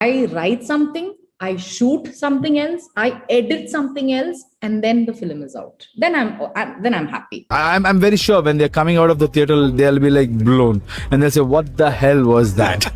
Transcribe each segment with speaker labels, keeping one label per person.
Speaker 1: I write something, I shoot something else, I edit something else, and then the film is out. Then I'm happy.
Speaker 2: I'm very sure when they're coming out of the theater, they'll be like blown, and they'll say, "What the hell was that?"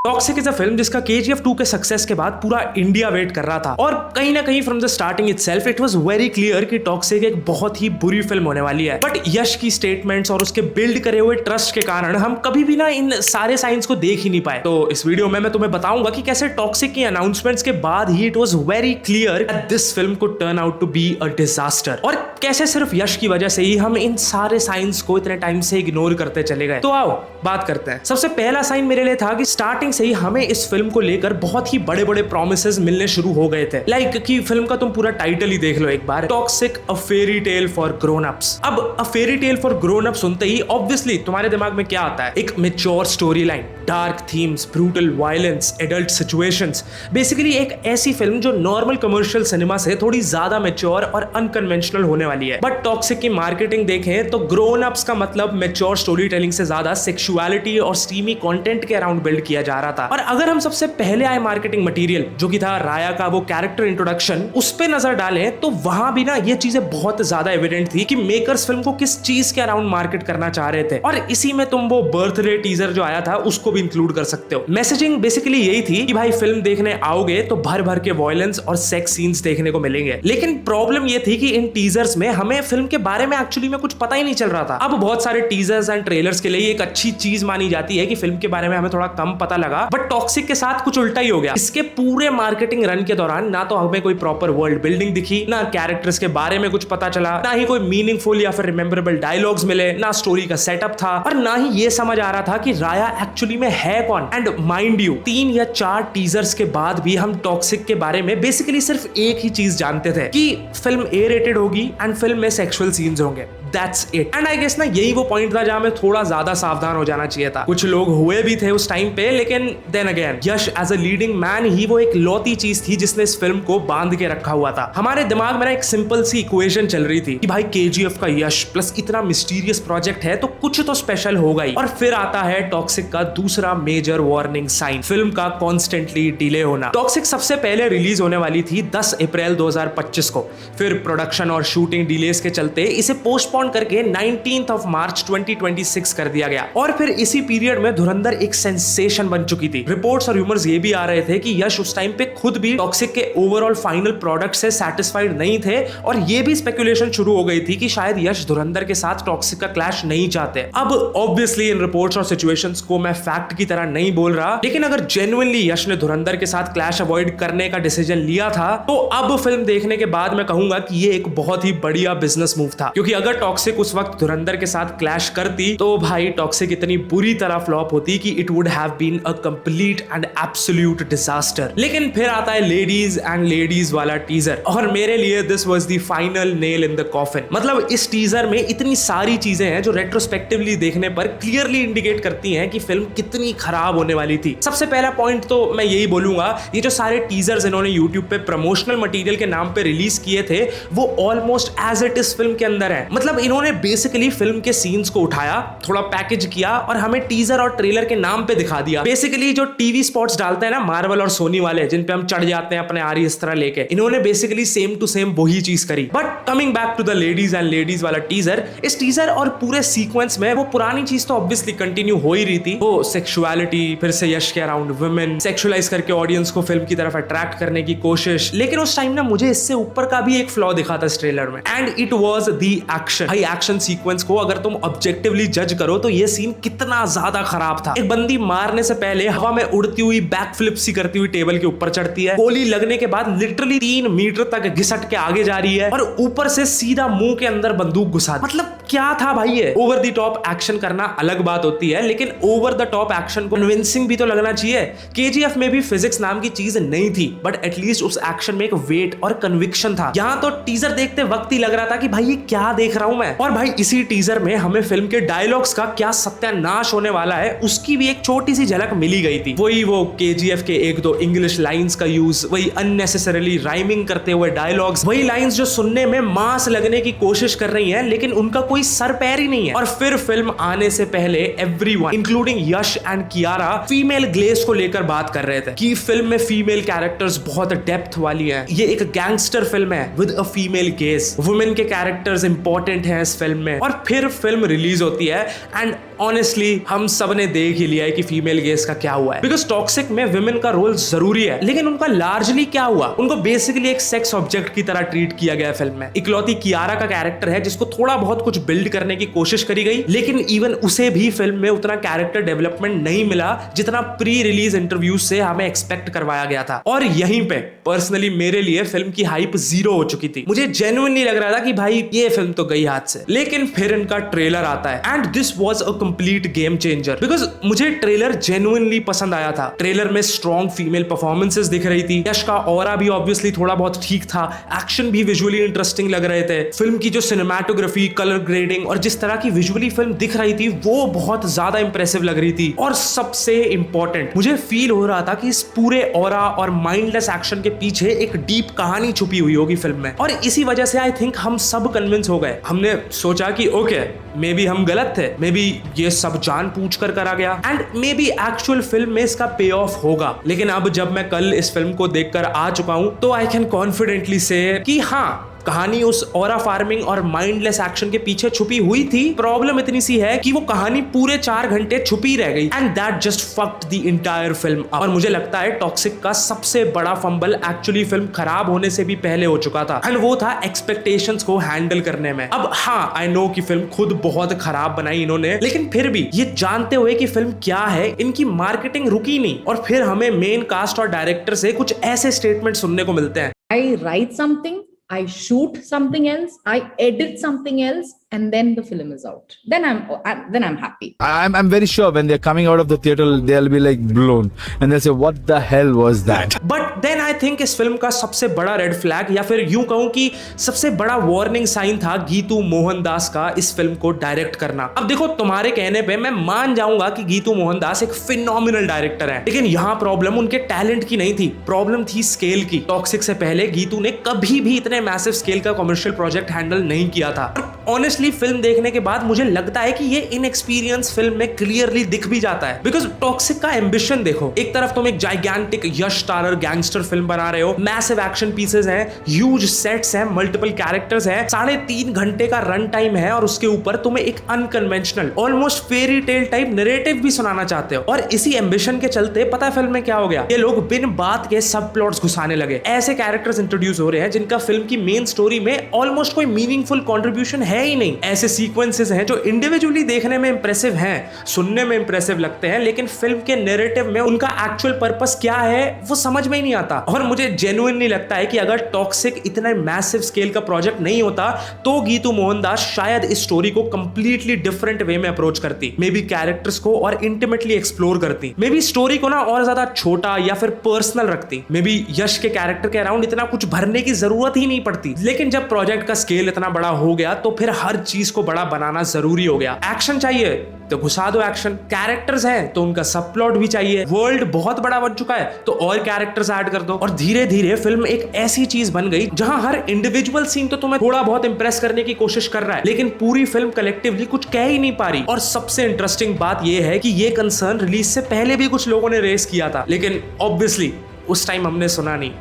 Speaker 3: Toxic is a film जिसका KGF 2 के success के बाद पूरा India wait कर रहा था और कहीं ना कहीं from the starting itself it was very clear कि टॉक्सिक एक बहुत ही बुरी फिल्म होने वाली है। बट यश की स्टेटमेंट्स और उसके बिल्ड करे हुए ट्रस्ट के कारण हम कभी भी ना इन सारे साइंस को देख ही नहीं पाए। तो इस वीडियो में मैं तुम्हें बताऊंगा कि कैसे टॉक्सिक की अनाउंसमेंट्स के बाद ही it was very clear that this film could turn out to be a disaster, और कैसे सिर्फ यश की वजह से ही हम इन सारे साइंस को इतने टाइम से इग्नोर करते चले गए। तो आओ बात करते हैं। सबसे पहला साइन मेरे लिए था कि स्टार्टिंग से ही हमें इस फिल्म को लेकर बहुत ही बड़े बड़े प्रोमिसेस मिलने शुरू हो गए थे। लाइक कि फिल्म का तुम पूरा टाइटल ही देख लो एक बार, toxic a fairy tale for grown ups. अब a fairy tale for grown up सुनते ही ऑब्वियसली तुम्हारे दिमाग में क्या आता है? एक mature story line, dark themes, brutal violence, adult situations, basically एक ऐसी फिल्म जो नॉर्मल कमर्शियल सिनेमा से थोड़ी ज्यादा मैच्योर और अनकन्वेंशनल होने वाली है। बट टॉक्सिक की मार्केटिंग देखें तो ग्रोन अप्स का मतलब मैच्योर स्टोरी टेलिंग से ज्यादा सेक्सुअलिटी और स्टीमी कंटेंट के अराउंड बिल्ड किया जा रहा था। और अगर हम सबसे पहले आए मार्केटिंग मटेरियल जो कि था राया का वो कैरेक्टर इंट्रोडक्शन, उस पे नजर डालें तो वहां भी ना ये चीजें बहुत ज्यादा एविडेंट थी कि मेकर्स फिल्म को किस चीज के अराउंड मार्केट करना चाह रहे थे। और इसी में तुम वो बर्थडे टीजर जो आया था उसको भी इंक्लूड कर सकते हो। मैसेजिंग बेसिकली यही थी कि भाई फिल्म देखने आओगे तो भर भर के वायलेंस और सेक्स सीन्स देखने को मिलेंगे। लेकिन प्रॉब्लम ये थी कि इन टीजर्स में हमें फिल्म के बारे में एक्चुअली में कुछ पता ही नहीं चल रहा था। अब बहुत सारे टीजर्स एंड ट्रेलर्स के लिए एक अच्छी चीज मानी जाती है कि फिल्म के बारे में हमें थोड़ा कम पता लगा, बट टॉक्सिक के साथ कुछ उल्टा ही हो गया। इसके पूरे मार्केटिंग रन के दौरान ना तो हमें कोई प्रॉपर वर्ल्ड बिल्डिंग दिखी, ना कैरेक्टर्स के बारे में कुछ पता चला, ना ही कोई मीनिंगफुल या फिर रिमेंबरेबल डायलॉग्स मिले, ना स्टोरी का सेटअप था, और ना ही ये समझ आ रहा था कि राया एक्चुअली में है कौन। एंड माइंड यू 3 या 4 टीजर्स के बाद भी हम टॉक्सिक के बारे में बेसिकली सिर्फ एक ही चीज जानते थे कि फिल्म A रेटेड होगी एंड फिल्म में सेक्सुअल सीन्स होंगे। That's it. And I guess ना यही वो पॉइंट था जहां में थोड़ा ज्यादा सावधान हो जाना चाहिए था। कुछ लोग हुए भी थे उस टाइम पे, लेकिन then again Yash as a leading man ही वो एक लौती चीज थी जिसने इस फिल्म को बांध के रखा हुआ था। हमारे दिमाग में ना एक सिंपल सी इक्वेशन चल रही थी कि भाई KGF का यश प्लस इतना मिस्टीरियस प्रोजेक्ट है तो कुछ तो स्पेशल होगा ही। और फिर आता है टॉक्सिक का दूसरा मेजर वार्निंग साइन, फिल्म का कॉन्स्टेंटली डिले होना। टॉक्सिक सबसे पहले रिलीज होने वाली थी 10 अप्रैल 2025 को, फिर प्रोडक्शन और शूटिंग डिलेस के चलते इसे पोस्टपोन करके 19th of March 2026 कर दिया गया। और फिर इसी पीरियड में धुरंधर एक सेंसेशन बन चुकी थी। रिपोर्ट्स और र्यूमर्स ये भी आ रहे थे कि यश उस टाइम पे खुद भी टॉक्सिक के ओवरऑल फाइनल प्रोडक्ट से सैटिस्फाइड नहीं थे, और ये भी स्पेकुलेशन शुरू हो गई थी कि शायद यश धुरंधर के साथ टॉक्सिक का क्लैश नहीं चाहते। अब ऑब्वियसली इन रिपोर्ट्स और सिचुएशंस को मैं फैक्ट की तरह नहीं बोल रहा, लेकिन अगर जेन्युइनली यश ने धुरंधर के साथ क्लैश अवॉइड करने का डिसीजन लिया था तो अब फिल्म देखने के बाद मैं कहूंगा कि ये एक बहुत ही बढ़िया बिजनेस मूव था। क्योंकि अगर टॉक्सिक उस वक्त धुरंधर के साथ क्लैश करती तो भाई टॉक्सिक इतनी बुरी तरह फ्लॉप होती कि it would have been a complete and absolute disaster. लेकिन फिर आता है लेडीज एंड लेडीज वाला टीजर, और मेरे लिए this was the final nail in the coffin. मतलब इस टीजर में इतनी सारी चीजें हैं जो रेट्रोस्पेक्टिवली देखने पर क्लियरली इंडिकेट करती हैं कि फिल्म कितनी खराब होने वाली थी। सबसे पहला पॉइंट तो मैं यही बोलूंगा, ये जो सारे टीजर्स इन्होंने यूट्यूब पे प्रमोशनल मटेरियल के नाम पे रिलीज किए थे वो almost as it is film के अंदर है। मतलब इन्होंने बेसिकली फिल्म के सीन्स को उठाया, थोड़ा पैकेज किया और हमें टीजर और ट्रेलर के नाम पे दिखा दिया। बेसिकली जो टीवी स्पॉट्स डालते हैं ना मार्वल और सोनी वाले, जिन पे हम चढ़ जाते हैं अपने आरी इस तरह लेके, इन्होंने बेसिकली सेम टू सेम वही चीज करी। But coming back to the ladies and ladies वाला टीजर, इस टीजर और पूरे सीक्वेंस में वो पुरानी चीज तो ऑब्वियसली कंटिन्यू हो ही रही थी, वो सेक्सुअलिटी, फिर से यश के अराउंड वुमेन, सेक्सुअलाइज करके ऑडियंस को फिल्म की तरफ अट्रैक्ट करने की कोशिश। लेकिन उस टाइम ना मुझे इससे ऊपर का भी एक फ्लॉ दिखा था इस ट्रेलर में, and it was the action. भाई एक्शन सीक्वेंस को अगर तुम ऑब्जेक्टिवली जज करो तो ये सीन कितना ज्यादा खराब था। एक बंदी मारने से पहले हवा में उड़ती हुई बैक फ्लिप सी करती हुई टेबल के ऊपर चढ़ती है, गोली लगने के बाद लिटरली 3 मीटर तक घिसट के आगे जा रही है, और ऊपर से सीधा मुंह के अंदर बंदूक घुसा। मतलब क्या था भाई ये? ओवर द टॉप एक्शन करना अलग बात होती है, लेकिन ओवर द टॉप एक्शन को कन्विंसिंग भी तो लगना चाहिए। KGF में भी फिजिक्स नाम की चीज नहीं थी, बट एटलीस्ट उस एक्शन में एक वेट और कन्विक्शन था। यहाँ तो टीजर देखते वक्त ही लग रहा था कि भाई ये क्या देख रहा हूं मैं। और भाई इसी टीजर में हमें फिल्म के डायलॉग्स का क्या सत्यानाश होने वाला है उसकी भी एक छोटी सी झलक मिली गई थी। वही वो KGF के 1-2 इंग्लिश लाइंस का यूज, वही अननेसेसरीली राइमिंग करते हुए डायलॉग्स, वही लाइंस जो सुनने में मास लगने की कोशिश कर रही हैं लेकिन उनका कोई सर पैर ही नहीं है। और फिर फिल्म आने से पहले everyone including Yash and Kiara female gaze को लेकर बात कर रहे थे कि फिल्म में फीमेल कैरेक्टर्स बहुत डेप्थ वाली हैं, ये एक गैंगस्टर फिल्म है with a female gauge, women के कैरेक्टर्स इंपॉर्टेंट हैं इस फिल्म में। और फिर फिल्म रिलीज होती है एंड ऑनेस्टली हम सब ने देख ही लिया है कि फीमेल गेज का क्या हुआ है। बिकॉज टॉक्सिक में विमेन का रोल जरूरी है, लेकिन उनका लार्जली क्या हुआ, उनको बेसिकली एक सेक्स ऑब्जेक्ट की तरह ट्रीट किया गया फिल्म में। इकलौती कियारा का कैरेक्टर है जिसको थोड़ा बहुत कुछ बिल्ड करने की कोशिश करी गई, लेकिन इवन उसे भी फिल्म में उतना कैरेक्टर डेवलपमेंट नहीं मिला जितना प्री रिलीज इंटरव्यूज से हमें एक्सपेक्ट करवाया गया था। और यहीं पे पर्सनली मेरे लिए फिल्म की हाइप जीरो हो चुकी थी। मुझे जेन्युइनली लग रहा था कि भाई ये फिल्म तो गई हाथ से। लेकिन फिर इनका ट्रेलर आता है and this was a complete game changer, because मुझे ट्रेलर जेन्युइनली पसंद आया था। ट्रेलर में स्ट्रॉन्ग फीमेल परफॉर्मेंसेस दिख रही थी, यश का ऑरा भी ऑब्वियसली थोड़ा बहुत ठीक था, एक्शन भी विजुअली इंटरेस्टिंग लग रहे थे, फिल्म की जो सिनेमैटोग्राफी, कलर ग्रेडिंग और जिस तरह की विजुअली फिल्म दिख रही थी वो बहुत ज्यादा इंप्रेसिव लग रही थी। और सबसे इंपॉर्टेंट मुझे फील हो रहा था कि इस पूरे ऑरा और माइंडलेस एक्शन के पीछे एक डीप कहानी छुपी हुई होगी फिल्म में। और इसी वजह से आई थिंक हम सब कन्विंस हो गए। हमने सोचा कि ओके मे बी हम गलत थे, मे बी ये सब जानबूझ कर करा गया and may be actual film में इसका पे ऑफ होगा। लेकिन अब जब मैं कल इस फिल्म को देखकर आ चुका हूं तो आई कैन कॉन्फिडेंटली से कि हाँ, कहानी उस ऑरा फार्मिंग और माइंडलेस एक्शन के पीछे छुपी हुई थी। प्रॉब्लम इतनी सी है कि वो कहानी पूरे 4 घंटे छुपी रह गई and that just fucked the entire film. और मुझे लगता है टॉक्सिक का सबसे बड़ा फंबल एक्चुअली फिल्म खराब होने से भी पहले हो चुका था एंड वो था एक्सपेक्टेशंस को हैंडल करने में। अब हाँ, आई नो कि फिल्म खुद बहुत खराब बनाई इन्होंने, लेकिन फिर भी ये जानते हुए कि फिल्म क्या है, इनकी मार्केटिंग रुकी नहीं। और फिर हमें मेन कास्ट और डायरेक्टर से कुछ ऐसे स्टेटमेंट सुनने को मिलते हैं,
Speaker 1: I write something, I shoot something else, I edit something else, and then the film is out. Then I'm happy.
Speaker 2: I'm very sure when they're coming out of the theater, they'll be like blown and they'll say, "What the hell was that?"
Speaker 3: But then I think इस film का सबसे बड़ा red flag या फिर यूं कहूं कि सबसे बड़ा वार्निंग साइन था गीतू मोहनदास का इस फिल्म को डायरेक्ट करना। अब देखो, तुम्हारे कहने पे मैं मान जाऊंगा कि गीतू मोहनदास एक फिनोमिनल डायरेक्टर है, लेकिन यहाँ प्रॉब्लम उनके टैलेंट की नहीं थी, प्रॉब्लम थी स्केल की। टॉक्सिक से पहले गीतू ने कभी भी इतने मैसिव स्केल का कमर्शियल प्रोजेक्ट हैंडल नहीं किया था। ऑनेस्टली फिल्म देखने के बाद मुझे लगता है कि ये इनएक्सपीरियंस फिल्म में क्लियरली दिख भी जाता है। बिकॉज टॉक्सिक का एम्बिशन देखो, एक तरफ तुम एक जाइगैंटिक यश स्टारर गैंगस्टर फिल्म बना रहे हो, मैसिव एक्शन पीसेस हैं, ह्यूज सेट्स हैं, मल्टीपल कैरेक्टर्स हैं, 3.5 घंटे का रन टाइम है और उसके ऊपर तुम्हें एक unconventional almost fairy tale type narrative भी सुनाना चाहते हो। और इसी एम्बिशन के चलते पता है फिल्म में क्या हो गया, ये लोग बिन बात के सब प्लॉट्स घुसाने लगे। ऐसे कैरेक्टर्स इंट्रोड्यूस हो रहे हैं जिनका फिल्म की मेन स्टोरी में ऑलमोस्ट कोई मीनिंगफुल कंट्रीब्यूशन है ही नहीं। ऐसे सीक्वेंसेस हैं जो इंडिविजुअली देखने में इंप्रेसिव हैं, सुनने में इंप्रेसिव लगते हैं, लेकिन फिल्म के नैरेटिव में उनका एक्चुअल पर्पस क्या है वो समझ में ही नहीं आता। और मुझे जेन्युइनली लगता है कि अगर टॉक्सिक इतना मैसिव स्केल का प्रोजेक्ट नहीं होता तो गीतू मोहनदास शायद इस स्टोरी को कंप्लीटली डिफरेंट वे में अप्रोच करती, मे बी कैरेक्टर्स को और इंटीमेटली एक्सप्लोर करती, मे बी स्टोरी को ना और ज्यादा छोटा या फिर पर्सनल रखती, मे बी यश के कैरेक्टर के अराउंड इतना कुछ भरने की जरूरत ही नहीं पड़ती। लेकिन जब प्रोजेक्ट का स्केल इतना बड़ा हो गया तो फिर हर चीज को बड़ा बनाना जरूरी हो गया। एक्शन चाहिए तो घुसा दो एक्शन, कैरेक्टर्स हैं तो उनका सब प्लॉट भी चाहिए, वर्ल्ड बहुत बड़ा बन चुका है तो और कैरेक्टर्स ऐड कर दो। और धीरे धीरे फिल्म एक ऐसी चीज बन गई जहां हर इंडिविजुअल सीन तो तुम्हें थोड़ा बहुत इंप्रेस करने की कोशिश कर रहा है, लेकिन पूरी फिल्म कलेक्टिवली कुछ कह ही नहीं पा रही। और सबसे इंटरेस्टिंग बात यह है कि ये कंसर्न रिलीज से पहले भी कुछ लोगों ने रेस किया था, लेकिन ऑब्वियसली उस टाइम हमने सुना नहीं।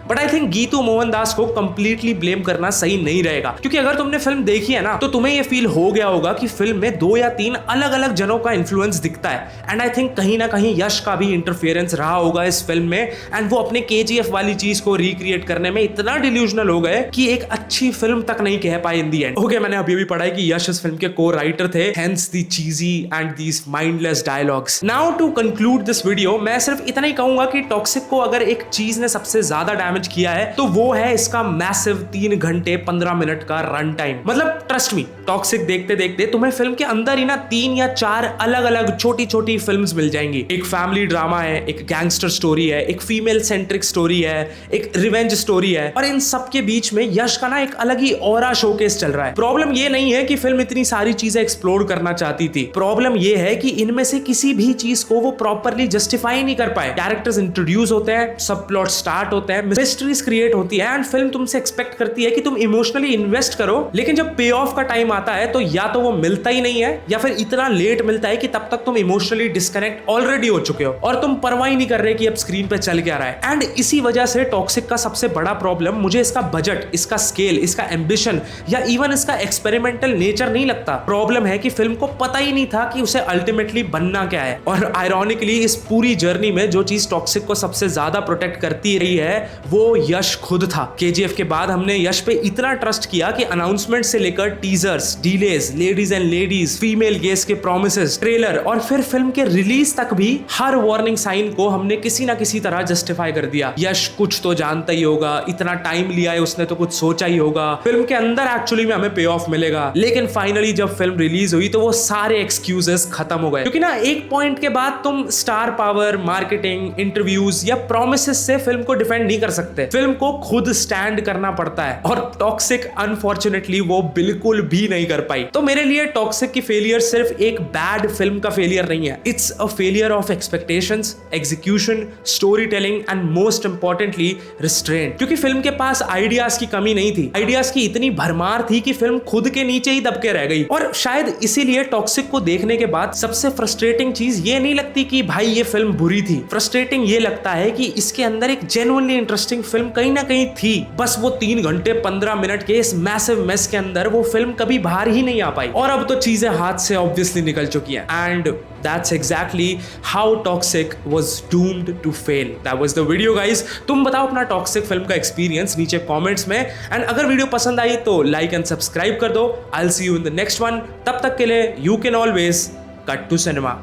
Speaker 3: But I think Geetu Mohandas को कंप्लीटली ब्लेम करना सही नहीं रहेगा, क्योंकि अगर तुमने फिल्म देखी है ना तो तुम्हें यह फील हो गया होगा कि फिल्म में 2 या 3 अलग अलग जनों का इन्फ्लुएंस दिखता है। एंड आई थिंक कहीं ना कहीं यश का भी इंटरफेरेंस रहा होगा इस फिल्म में, एंड वो अपने KGF वाली चीज को रिक्रिएट करने में इतना डिल्यूजनल हो गए कि एक अच्छी फिल्म तक नहीं कह पाए इन दी एंड। ओके, मैंने अभी भी पढ़ा है कि यश इस फिल्म के को राइटर थे, hence the cheesy and these mindless dialogues. Now to conclude this video, मैं सिर्फ इतना ही कहूंगा कि टॉक्सिक को अगर एक चीज ने सबसे ज्यादा डैमेज किया है तो वो है इसका मैसिव 3 घंटे 15 मिनट का रन टाइम। मतलब ट्रस्ट मी, टॉक्सिक देखते देखते तुम्हें फिल्म के अंदर ही ना 3 या 4 अलग अलग छोटी छोटी फिल्म्स मिल जाएंगी। एक फैमिली ड्रामा है, एक गैंगस्टर स्टोरी है, एक फीमेल सेंट्रिक स्टोरी है, एक रिवेंज स्टोरी है, और इन सब के बीच में यश का ना एक अलग ही ऑरा शोकेस चल रहा है। प्रॉब्लम ये नहीं है कि फिल्म इतनी सारी चीजें एक्सप्लोर करना चाहती थी, प्रॉब्लम ये है कि इनमें से किसी भी चीज को वो प्रॉपरली जस्टिफाई नहीं कर पाए। कैरेक्टर्स इंट्रोड्यूस होते हैं, सब प्लॉट स्टार्ट होते हैं, मिस्ट्रीज क्रिएट होती है एंड फिल्म तुमसे एक्सपेक्ट करती है कि तुम इमोशनली इन्वेस्ट करो, लेकिन जब पे ऑफ का टाइम आता है तो या तो वो मिलता ही नहीं है या फिर इतना लेट मिलता है कि तब तक तुम इमोशनली डिस्कनेक्ट ऑलरेडी हो चुके हो और तुम परवाह ही नहीं कर रहे कि अब स्क्रीन पे चल क्या रहा है। एंड इसी वजह से टॉक्सिक का सबसे बड़ा प्रॉब्लम मुझे इसका बजट, इसका स्केल, इसका एम्बिशन या इवन इसका एक्सपेरिमेंटल नेचर नहीं लगता। प्रॉब्लम है कि फिल्म को पता ही नहीं था कि उसे अल्टीमेटली बनना क्या है। और आयरॉनिकली इस पूरी जर्नी में जो चीज टॉक्सिक को सबसे ज्यादा प्रोटेक्ट करती रही है वो यश खुद था। केजीएफ के बाद हमने यश पे इतना ट्रस्ट किया कि अनाउंसमेंट से लेकर teasers, delays, ladies and ladies, female guest के प्रॉमिसेस, ट्रेलर और फिर फिल्म के रिलीज तक भी हर वार्निंग साइन को हमने किसी ना किसी तरह जस्टिफाई कर दिया। यश कुछ तो जानता ही होगा, इतना टाइम लिया है उसने तो कुछ सोचा ही होगा, फिल्म के अंदर एक्चुअली में हमें पे ऑफ मिलेगा। लेकिन फाइनली जब फिल्म रिलीज हुई तो वो सारे एक्सक्यूजेस खत्म हो गए, क्योंकि ना एक पॉइंट के बाद तुम स्टार पावर, मार्केटिंग, इंटरव्यूज या प्रोमिसेस से फिल्म को डिफेंड नहीं कर सकते। फिल्म को खुद स्टैंड करना पड़ता है और टॉक्सिक अनफॉर्चुनेटली वो बिल्कुल भी नहीं कर पाई। तो मेरे लिए टॉक्सिक की फेलियर सिर्फ एक बैड फिल्म का फेलियर नहीं है, it's a failure of expectations, execution, story telling and most importantly restraint. क्योंकि फिल्म के पास आइडियाज की कमी नहीं थी, आइडियाज की इतनी भरमार थी कि फिल्म खुद के नीचे ही दबके रह गई। और शायद इसीलिए टॉक्सिक को देखने के बाद सबसे फ्रस्ट्रेटिंग चीज ये नहीं लगती कि भाई ये फिल्म बुरी थी, फ्रस्ट्रेटिंग ये लगता है कि इसके अंदर एक जेन्युइनली इंटरेस्टिंग फिल्म कहीं ना कहीं थी, बस वो 3 घंटे 15 मिनट के इस मैसिव मेस के अंदर वो फिल्म कभी बाहर ही नहीं आ पाई। और अब तो चीजें हाथ से ऑब्वियसली निकल चुकी हैं and that's exactly how Toxic was doomed to fail. That was the video guys. तुम बताओ अपना टॉक्सिक फिल्म का एक्सपीरियंस नीचे कमेंट्स में एंड अगर वीडियो पसंद आई तो लाइक एंड सब्सक्राइब कर दो। I'll see you in the next one. तब तक के लिए you can always cut to cinema.